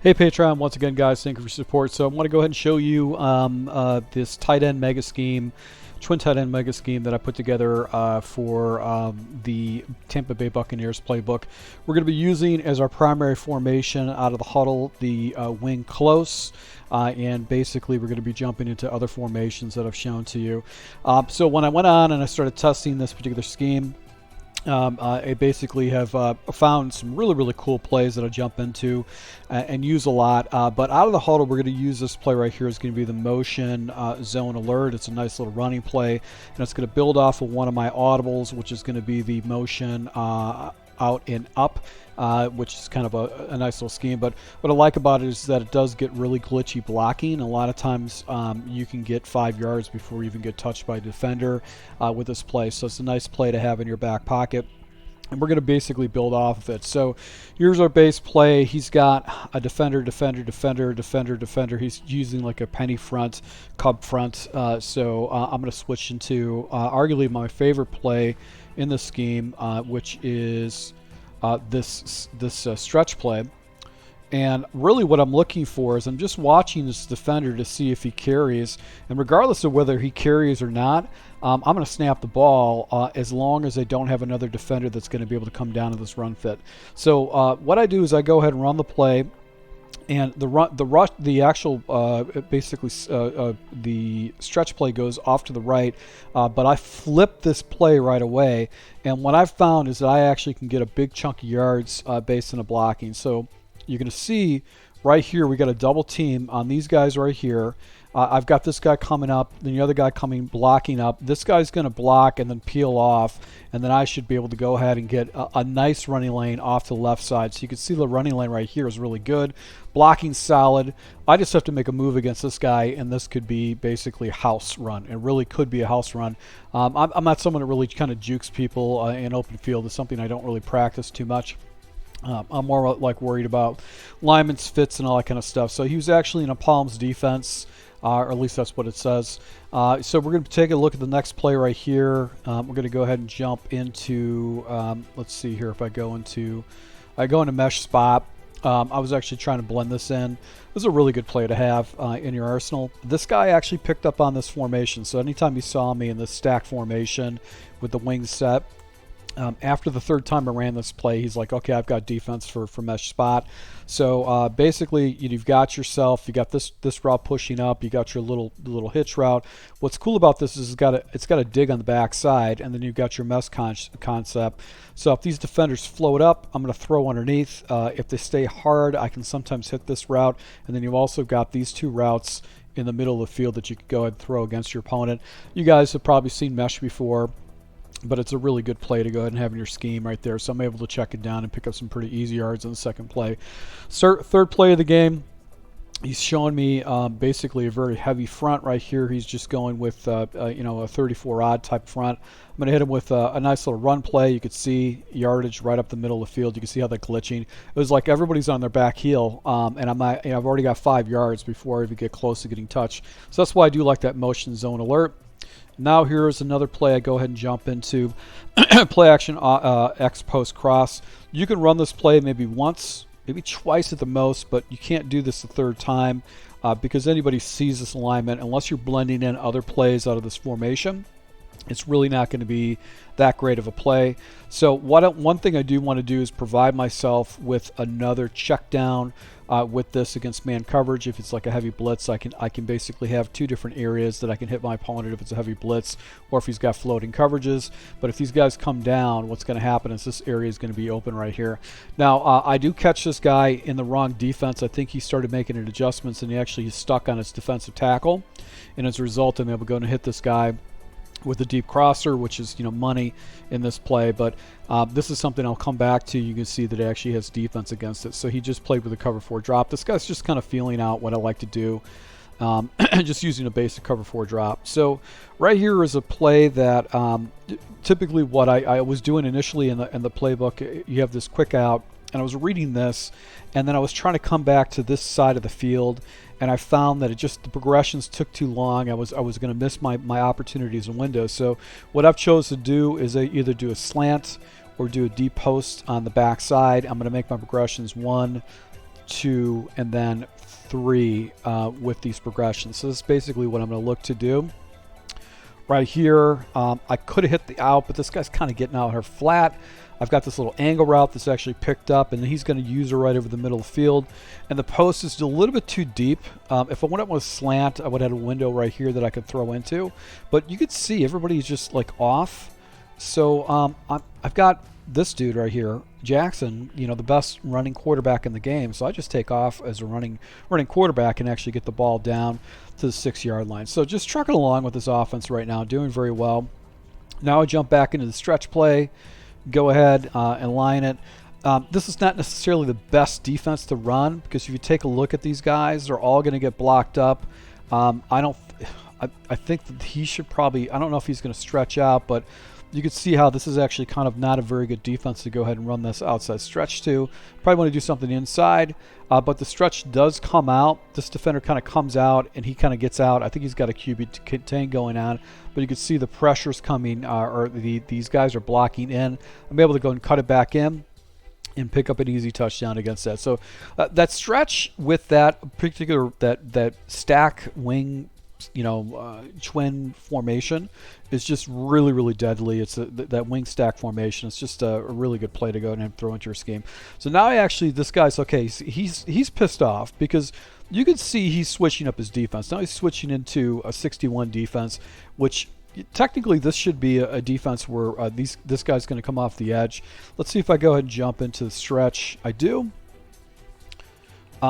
Hey Patreon, once again guys, thank you for your support. So I want to go ahead and show you this tight end mega scheme, twin tight end mega scheme that I put together for the Tampa Bay Buccaneers playbook. We're going to be using as our primary formation out of the huddle the wing close, and basically we're going to be jumping into other formations that I've shown to you. So when I went on and I started testing this particular scheme, I basically have found some really cool plays that I jump into and use a lot. But out of the huddle, we're going to use this play right here. It's going to be the motion zone alert. It's a nice little running play, and it's going to build off of one of my audibles, which is going to be the motion out and up, which is kind of a nice little scheme. But what I like about it is that it does get really glitchy blocking. A lot of times you can get 5 yards before you even get touched by a defender with this play. So it's a nice play to have in your back pocket. And we're going to basically build off of it. So here's our base play. He's got a defender. He's using like a penny front, cub front. So I'm going to switch into arguably my favorite play in the scheme, which is this stretch play. And really what I'm looking for is I'm just watching this defender to see if he carries. And regardless of whether he carries or not, I'm going to snap the ball as long as I don't have another defender that's going to be able to come down to this run fit. So what I do is I go ahead and run the play. And the actual basically the stretch play goes off to the right, but I flip this play right away. And what I've found is that I actually can get a big chunk of yards based on the blocking. So you're going to see right here we got a double team on these guys right here. I've got this guy coming up, then the other guy blocking up. This guy's going to block and then peel off, and then I should be able to go ahead and get a nice running lane off to the left side. So you can see the running lane right here is really good. Blocking solid. I just have to make a move against this guy, and this could be basically a house run. It really could be a house run. I'm not someone that really kind of jukes people in open field. It's something I don't really practice too much. I'm more like worried about linemen's fits and all that kind of stuff. So he was actually in a Palms defense, or at least that's what it says. So we're going to take a look at the next play right here. We're going to go ahead and jump into, let's see here if I go into mesh spot. I was actually trying to blend this in. This is a really good play to have in your arsenal. This guy actually picked up on this formation. So anytime he saw me in this stack formation with the wings set, after the third time I ran this play, he's like, okay, I've got defense for mesh spot. So basically, you've got yourself, you got this route pushing up, you got your little hitch route. What's cool about this is it's got a dig on the back side, and then you've got your mesh concept. So if these defenders float up, I'm going to throw underneath. If they stay hard, I can sometimes hit this route, and then you've also got these two routes in the middle of the field that you can go ahead and throw against your opponent. You guys have probably seen mesh before, but it's a really good play to go ahead and have in your scheme right there. So I'm able to check it down and pick up some pretty easy yards on the second play. Third play of the game, he's showing me basically a very heavy front right here. He's just going with a 34 odd type front. I'm going to hit him with a nice little run play. You could see yardage right up the middle of the field. You can see how they're glitching. It was like everybody's on their back heel, and I've already got 5 yards before I even get close to getting touched. So that's why I do like that motion zone alert. Now here's another play I go ahead and jump into. Play action X post cross. You can run this play maybe once, maybe twice at the most, but you can't do this the third time because anybody sees this alignment. Unless you're blending in other plays out of this formation, it's really not going to be that great of a play. So one thing I do want to do is provide myself with another check down with this against man coverage. If it's like a heavy blitz, I can basically have two different areas that I can hit my opponent if it's a heavy blitz or if he's got floating coverages. But if these guys come down, what's going to happen is this area is going to be open right here. Now I do catch this guy in the wrong defense. I think he started making adjustments and he actually is stuck on his defensive tackle, and as a result I'm able to go and hit this guy with a deep crosser, which is money in this play. But this is something I'll come back to. You can see that it actually has defense against it. So he just played with a cover 4 drop. This guy's just kind of feeling out what I like to do, just using a basic cover 4 drop. So right here is a play that typically what I was doing initially in the playbook. You have this quick out, and I was reading this, and then I was trying to come back to this side of the field, and I found that the progressions took too long. I was going to miss my opportunities and windows. So what I've chosen to do is either do a slant or do a deep post on the back side. I'm going to make my progressions 1, 2, and then 3 with these progressions. So this is basically what I'm going to look to do. Right here, I could have hit the out, but this guy's kind of getting out here flat. I've got this little angle route that's actually picked up, and he's going to use her right over the middle of the field. And the post is a little bit too deep. If I went up with a slant, I would have had a window right here that I could throw into. But you could see everybody's just like off. So I've got this dude right here, Jackson, you know, the best running quarterback in the game. So I just take off as a running quarterback and actually get the ball down to the 6-yard line. So just trucking along with this offense right now, doing very well. Now I jump back into the stretch play, go ahead and line it. This is not necessarily the best defense to run, because if you take a look at these guys, they're all going to get blocked up. I think that he should probably, I don't know if he's going to stretch out, but you can see how this is actually kind of not a very good defense to go ahead and run this outside stretch to. Probably want to do something inside, but the stretch does come out. This defender kind of comes out, and he kind of gets out. I think he's got a QB contain going on, but you can see the pressure's coming, or these guys are blocking in. I'm able to go and cut it back in and pick up an easy touchdown against that. So that stretch with that particular, that stack wing, you know, twin formation is just really, really deadly. It's that wing stack formation. It's just a really good play to go and throw into your scheme. So now this guy's okay. He's pissed off because you can see he's switching up his defense. Now he's switching into a 61 defense, which technically this should be a defense where this guy's going to come off the edge. Let's see if I go ahead and jump into the stretch. I do.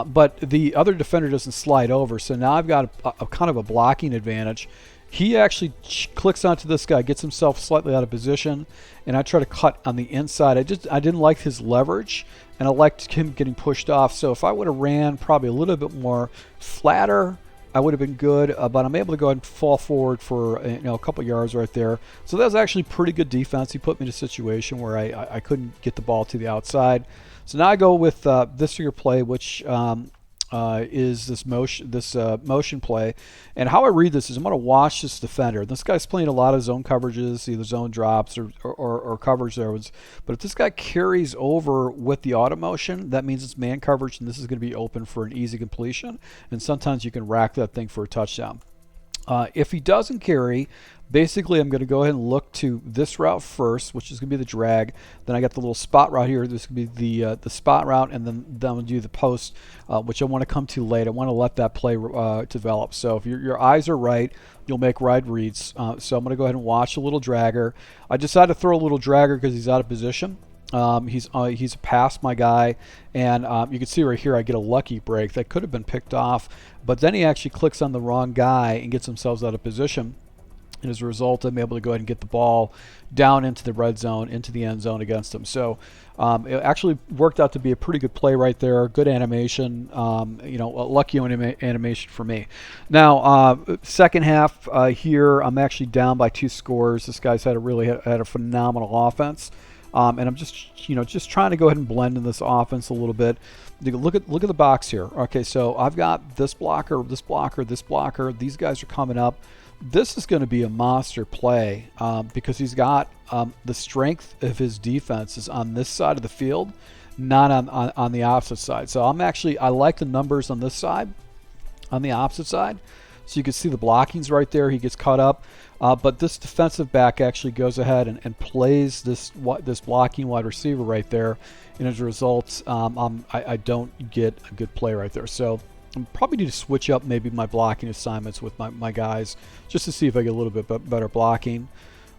But the other defender doesn't slide over, so now I've got a kind of a blocking advantage. He actually clicks onto this guy, gets himself slightly out of position, and I try to cut on the inside. I didn't like his leverage, and I liked him getting pushed off. So if I would have ran probably a little bit more flatter, I would have been good. But I'm able to go ahead and fall forward for a couple yards right there. So that was actually pretty good defense. He put me in a situation where I couldn't get the ball to the outside. So now I go with this figure play, which is this motion play. And how I read this is I'm going to watch this defender. This guy's playing a lot of zone coverages, either zone drops or coverage zones. But if this guy carries over with the auto motion, that means it's man coverage, and this is going to be open for an easy completion. And sometimes you can rack that thing for a touchdown. If he doesn't carry, basically I'm going to go ahead and look to this route first, which is going to be the drag. Then I got the little spot route here. This is going to be the spot route, and then I'm going to do the post, which I want to come to late. I want to let that play develop. So if your eyes are right, you'll make right reads. So I'm going to go ahead and watch a little dragger. I decided to throw a little dragger because he's out of position. He's past my guy, and you can see right here I get a lucky break that could have been picked off, but then he actually clicks on the wrong guy and gets himself out of position. And as a result, I'm able to go ahead and get the ball down into the red zone, into the end zone against him. So it actually worked out to be a pretty good play right there. Good animation, a lucky animation for me. Now, second half here, I'm actually down by 2 scores. This guy's had a phenomenal offense. And I'm just trying to go ahead and blend in this offense a little bit. Look at the box here. Okay, so I've got this blocker, this blocker, this blocker. These guys are coming up. This is going to be a monster play because he's got the strength of his defense is on this side of the field, not on the opposite side. So I like the numbers on this side, on the opposite side. So you can see the blocking's right there. He gets caught up. But this defensive back actually goes ahead and plays this blocking wide receiver right there. And as a result, I don't get a good play right there. So I probably need to switch up maybe my blocking assignments with my guys just to see if I get a little bit better blocking.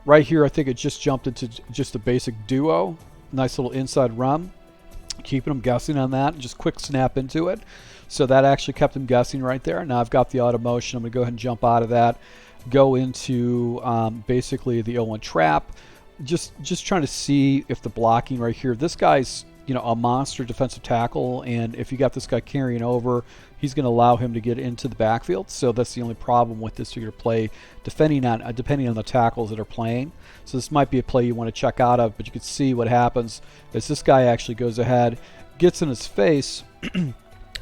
Right here, I think it just jumped into just a basic duo. Nice little inside run. Keeping them guessing on that. Just quick snap into it. So that actually kept them guessing right there. Now I've got the auto motion. I'm going to go ahead and jump out of that. Go into basically the 0-1 trap. Just trying to see if the blocking right here. This guy's a monster defensive tackle, and if you got this guy carrying over, he's going to allow him to get into the backfield. So that's the only problem with this particular play, depending on the tackles that are playing. So this might be a play you want to check out of, but you can see what happens is this guy actually goes ahead, gets in his face.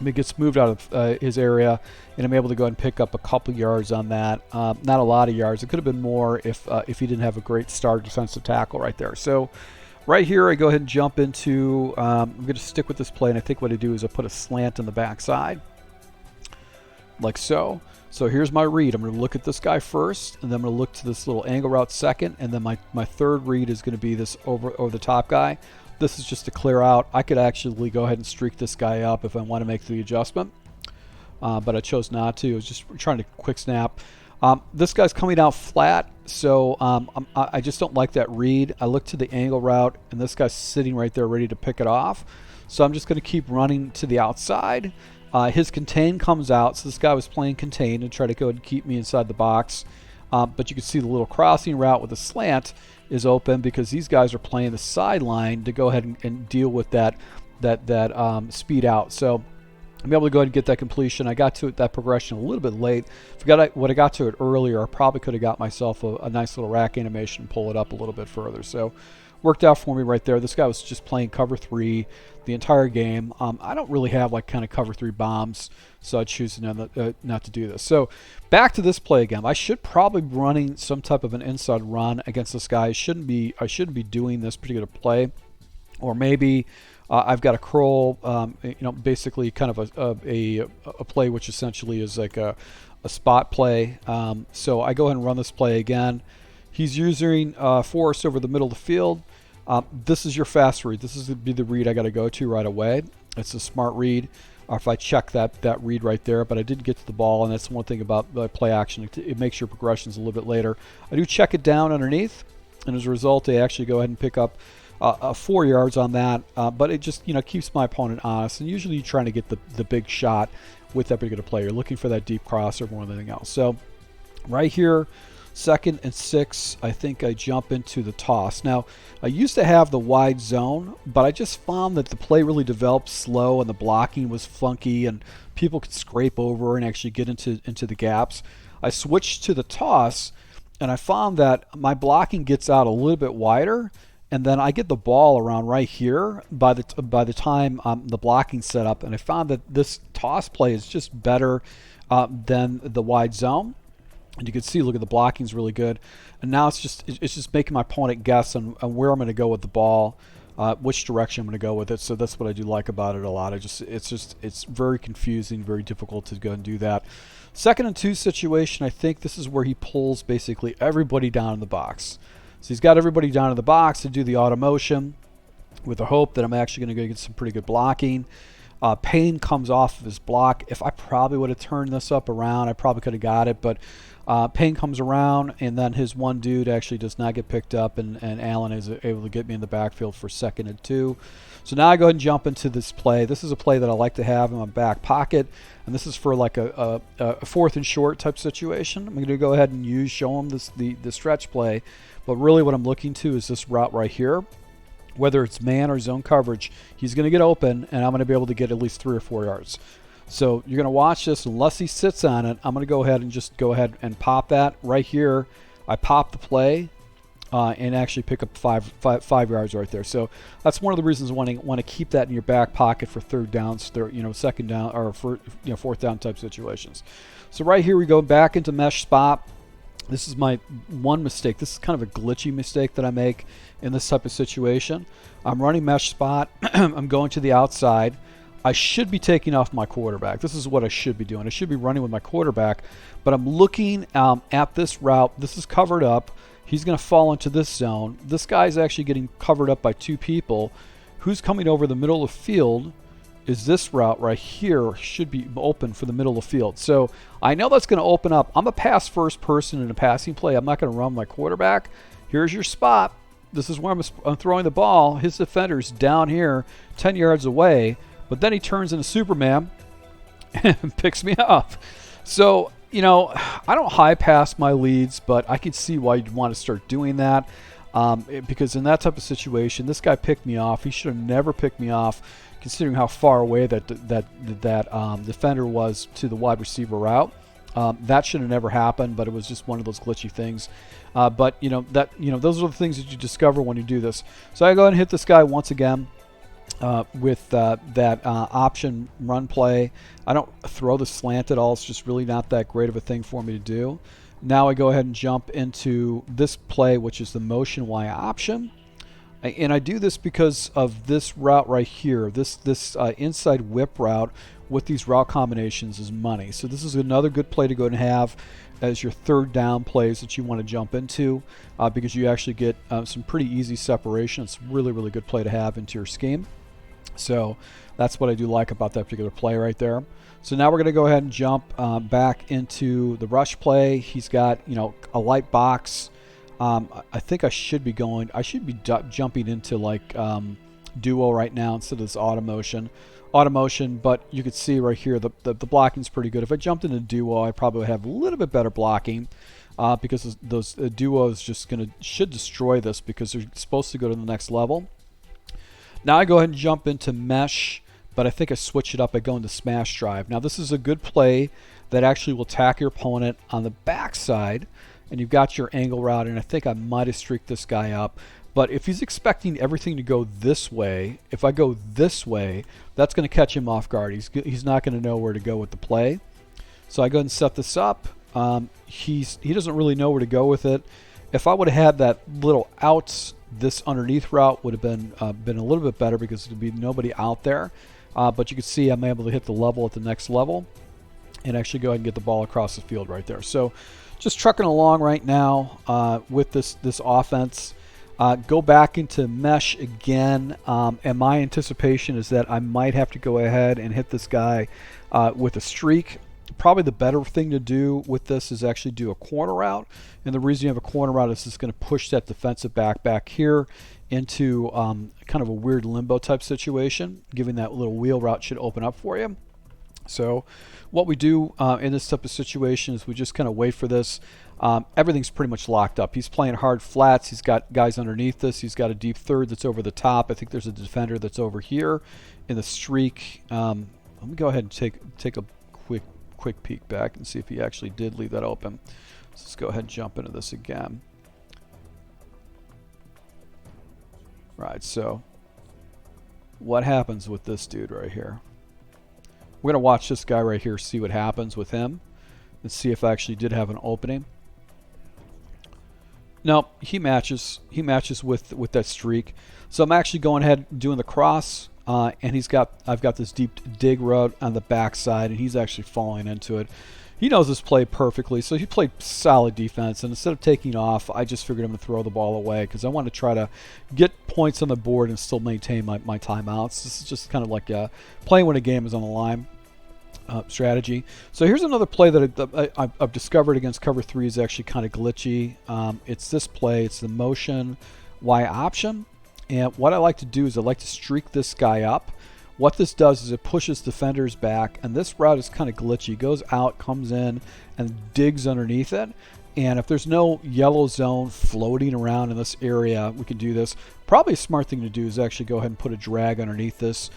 It gets moved out of his area, and I'm able to go ahead and pick up a couple yards on that. Not a lot of yards. It could have been more if he didn't have a great star defensive tackle right there. So right here, I go ahead and jump into, I'm going to stick with this play, and I think what I do is I put a slant in the backside, like so. So here's my read. I'm going to look at this guy first, and then I'm going to look to this little angle route second, and then my third read is going to be this over the top guy. This is just to clear out. I could actually go ahead and streak this guy up if I want to make the adjustment, but I chose not to. I was just trying to quick snap. This guy's coming out flat, so I just don't like that read. I look to the angle route, and this guy's sitting right there ready to pick it off. So I'm just going to keep running to the outside. His contain comes out, so this guy was playing contain and try to go and keep me inside the box. But you can see the little crossing route with the slant is open because these guys are playing the sideline to go ahead and deal with that speed out. So I'm able to go ahead and get that completion. I got to that progression a little bit late. If I got to it earlier, I probably could have got myself a nice little rack animation and pull it up a little bit further. So worked out for me right there. This guy was just playing cover 3 the entire game. I don't really have like kind of cover 3 bombs, so I choose not to do this. So back to this play again. I should probably be running some type of an inside run against this guy. I shouldn't be doing this particular play, or maybe I've got a curl, basically kind of a play which essentially is like a spot play. So I go ahead and run this play again. He's using force over the middle of the field. This is your fast read. This is going to be the read I got to go to right away. It's a smart read. If I check that read right there, but I didn't get to the ball, and that's one thing about the play action. It makes your progressions a little bit later. I do check it down underneath, and as a result, I actually go ahead and pick up 4 yards on that. But it just keeps my opponent honest, and usually you're trying to get the big shot with that particular player. You're looking for that deep crosser more than anything else. So right here, 2nd and 6, I think I jump into the toss. Now, I used to have the wide zone, but I just found that the play really developed slow and the blocking was funky and people could scrape over and actually get into the gaps. I switched to the toss, and I found that my blocking gets out a little bit wider, and then I get the ball around right here by the time the blocking's set up, and I found that this toss play is just better than the wide zone. And you can see, look at the blocking's really good, and now it's just making my opponent guess on where I'm going to go with the ball, which direction I'm going to go with it. So that's what I do like about it a lot. It's very confusing, very difficult to go and do that. 2nd and 2 situation, I think this is where he pulls basically everybody down in the box. So he's got everybody down in the box to do the auto motion with the hope that I'm actually going to go get some pretty good blocking. Payne comes off of his block. If I probably would have turned this up around, I probably could have got it, but Payne comes around, and then his one dude actually does not get picked up, and Allen is able to get me in the backfield for 2nd and 2. So now I go ahead and jump into this play. This is a play that I like to have in my back pocket, and this is for like a 4th and short type situation. I'm going to go ahead and show him the stretch play, but really what I'm looking to is this route right here. Whether it's man or zone coverage, he's going to get open, and I'm going to be able to get at least 3 or 4 yards. So you're going to watch this. Unless he sits on it, I'm going to go ahead and pop that right here. I pop the play and actually pick up 5 yards right there. So that's one of the reasons I want to keep that in your back pocket for 3rd downs, 2nd down, or for 4th down type situations. So right here we go back into mesh spot. This is my one mistake. This is kind of a glitchy mistake that I make in this type of situation. I'm running mesh spot. I'm going to the outside. I should be taking off my quarterback. This is what I should be doing. I should be running with my quarterback, but I'm looking at this route. This is covered up. He's going to fall into this zone. This guy's actually getting covered up by 2 people. Who's coming over the middle of the field is this route right here. Should be open for the middle of the field. So I know that's going to open up. I'm a pass first person in a passing play. I'm not going to run my quarterback. Here's your spot. This is where I'm throwing the ball. His defender's down here 10 yards away, but then he turns into Superman and picks me up. So, I don't high pass my leads, but I can see why you'd want to start doing that. Because in that type of situation, this guy picked me off. He should have never picked me off, considering how far away that defender was to the wide receiver route. That should have never happened, but it was just one of those glitchy things. But those are the things that you discover when you do this. So I go ahead and hit this guy once again with that option run play. I don't throw the slant at all. It's just really not that great of a thing for me to do. Now I go ahead and jump into this play, which is the motion Y option. And I do this because of this route right here. This inside whip route with these route combinations is money. So this is another good play to go and have as your third down plays that you want to jump into, because you actually get some pretty easy separation. It's really, really good play to have into your scheme. So that's what I do like about that particular play right there. So now we're going to go ahead and jump back into the rush play. He's got, you know, a light box. I think I should be jumping into like duo right now instead of this auto motion, but you could see right here the blocking's pretty good. If I jumped into duo, I probably would have a little bit better blocking, because those duos should destroy this because they're supposed to go to the next level. Now I go ahead and jump into mesh, but I think I switch it up by going to smash drive. Now this is a good play that actually will attack your opponent on the backside, and you've got your angle route, and I think I might have streaked this guy up. But if he's expecting everything to go this way, if I go this way, that's going to catch him off guard. He's not going to know where to go with the play. So I go ahead and set this up. He doesn't really know where to go with it. If I would have had that little outs, this underneath route would have been a little bit better because there would be nobody out there. But you can see I'm able to hit the level at the next level and actually go ahead and get the ball across the field right there. So just trucking along right now with this offense. Go back into mesh again, and my anticipation is that I might have to go ahead and hit this guy with a streak. Probably the better thing to do with this is actually do a corner route, and the reason you have a corner route is it's going to push that defensive back here into kind of a weird limbo type situation, giving that little wheel route should open up for you. So what we do in this type of situation is we just kind of wait for this. Everything's pretty much locked up. He's playing hard flats. He's got guys underneath this. He's got a deep third that's over the top. I think there's a defender that's over here in the streak. Let me go ahead and take a quick peek back and see if he actually did leave that open. So let's go ahead and jump into this again. Right, so what happens with this dude right here? We're going to watch this guy right here, see what happens with him, and see if I actually did have an opening. No, he matches. He matches with that streak. So I'm actually going ahead and doing the cross, and I've got this deep dig route on the backside, and he's actually falling into it. He knows this play perfectly, so he played solid defense, and instead of taking off, I just figured I'm going to throw the ball away because I want to try to get points on the board and still maintain my timeouts. This is just kind of like playing when a game is on the line strategy. So here's another play that I've discovered against cover 3 is actually kind of glitchy. It's this play. It's the motion Y option, and what I like to do is I like to streak this guy up. What this does is it pushes defenders back, and this route is kind of glitchy. Goes out, comes in, and digs underneath it. And if there's no yellow zone floating around in this area, we can do this. Probably a smart thing to do is actually go ahead and put a drag underneath this,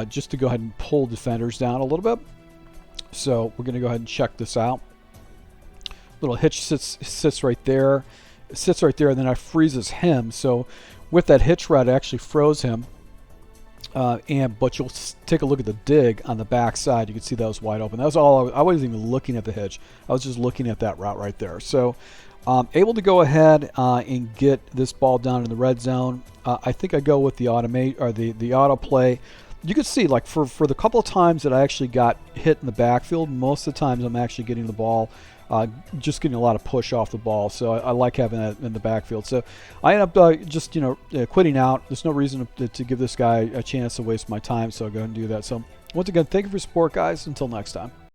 just to go ahead and pull defenders down a little bit. So we're going to go ahead and check this out. Little hitch sits right there. It sits right there, and then I freezes him. So with that hitch route, it actually froze him. But you'll take a look at the dig on the back side. You can see that was wide open. That was all. I wasn't even looking at the hitch. I was just looking at that route right there. So able to go ahead and get this ball down in the red zone. I think I go with the auto play. You can see, like, for the couple of times that I actually got hit in the backfield, most of the times I'm actually getting the ball, just getting a lot of push off the ball. So I like having that in the backfield. So I end up just, quitting out. There's no reason to give this guy a chance to waste my time, so I'll go ahead and do that. So once again, thank you for your support, guys. Until next time.